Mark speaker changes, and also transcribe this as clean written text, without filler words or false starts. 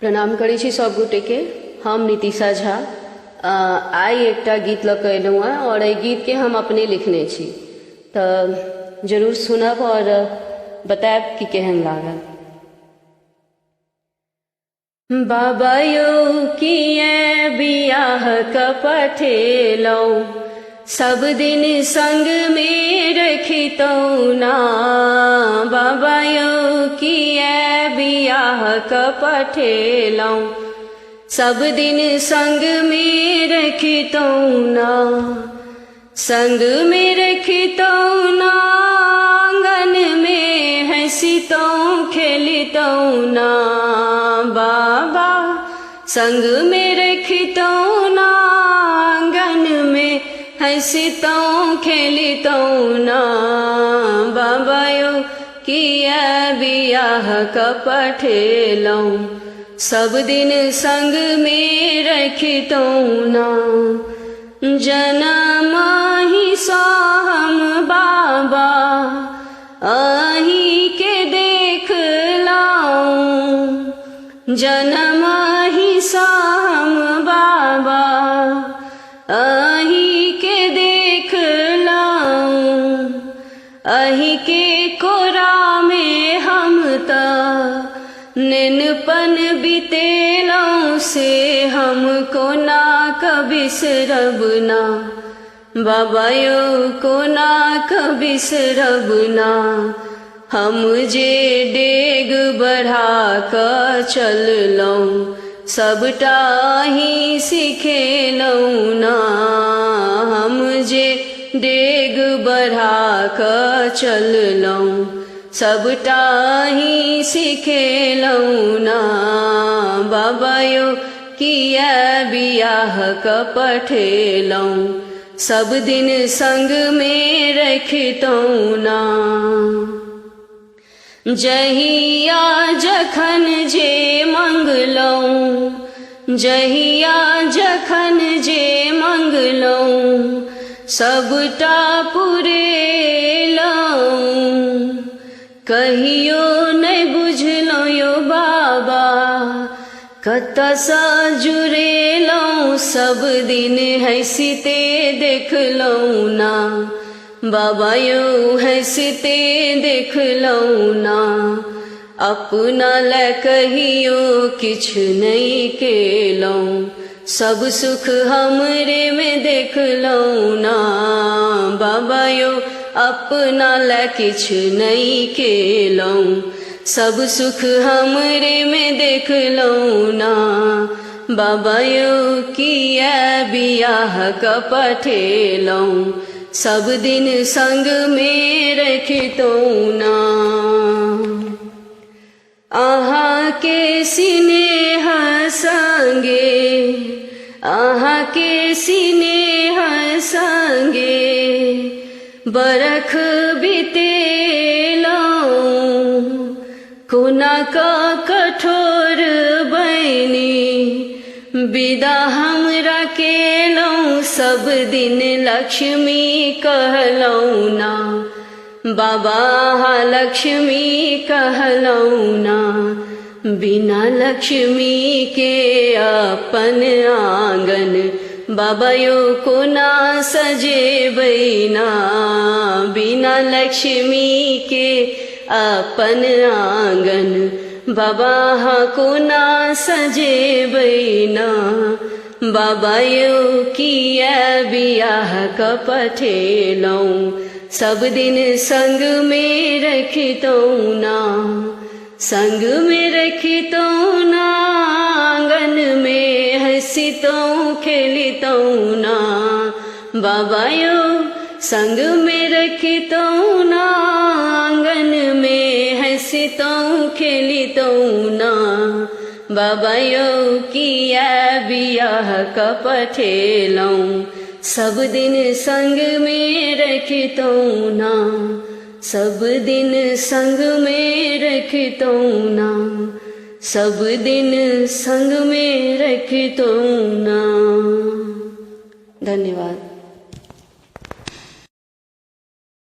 Speaker 1: प्रणाम करै छी सब गोटे के। हम नीतिशा झा आइ एकटा गीत लऽ कऽ एलहुँ हेँ और एहि गीत के हम अपने लिखने छी, तऽ जरूर सुनब और बतायब कि केहन लागल। बाबा यौ किए बियाह क पठेलौं, सब दिन संग में रखितौं ना। बाबा यौ किए बियाह क पठेलौं, सब दिन संग में रखितौं ना। संग में रखितौं ना, आंगन में हंसितौं खेलितौं ना। बाबा संग में रखितौं ना, आंगन में हंसितौं खेलितौं ना। बाबा यौ किए बियाह क पठेलौं, सब दिन संग में रखितौं ना। जनमहि सँ हम बाबा अहीं के देखलौं, जनमहि सँ हम बाबा अहीं के देखलौं। अहीं के कोरा में हम त नेनपन बितेलौं, से हमको ना बिसरब ना। बाबा यौ कोना क बिसरब ना। हम जे डेग बढ़ा क चललौं, सबटा अहीं सिखेलौं ना। हम जे डेग बढ़ा क चललौं, सबटा अहीं सिखेलौं ना। बाबा यौ किए बियाह क पठेलौं, सब दिन संग में रखितौं ना। जहिया जखन जे मंगलौं, जहिया जखन जे मंगलौं, सबटा पुरेलौं। कहियो नहि बुझलौं यौ बाबा, कतऽ सँ जुड़ेलौं, सब दिन हँसिते देखलौं ना। बाबा यौ हँसिते देखलौं ना। अपना ले कहियो किछु नहि केलौं, सब सुख हमरे में देखलौं ना। बाबा यौ अपना ले किछु नहीं केलौं, सब सुख हमरे में देखलौं ना। बाबा यौ किए बियाह क पठेलौं, सब दिन संग में रखितौं ना। अहाँ के स्नेह संगे, अहाँ के स्नेह संगे बरख बितेलौं। कोना क कठोर बनी विदा हमरा केलौं, सब दिन लक्ष्मी कहलौं ना। बाबा लक्ष्मी कहलौं ना। बिना लक्ष्मी के अपन आंगन, बाबा यौ कोना सजेबै ना। बिना लक्ष्मी के अपन आंगन, बाबा कोना सजेबै ना। बाबा यौ किए बियाह क पठेलौं, सब दिन संग में रखितौं ना। संग में रखितौं ना, आंगन में हंसितौं खेलितौं ना। बाबा यौ संग में रखितौं ना, आंगन में हंसितौं खेलितौं ना। बाबा यौ किए बियाह क पठेलौं, सब दिन संग में रखितौं ना। सब दिन संग में रखितौं ना, सब दिन संग में रखितौं ना। धन्यवाद।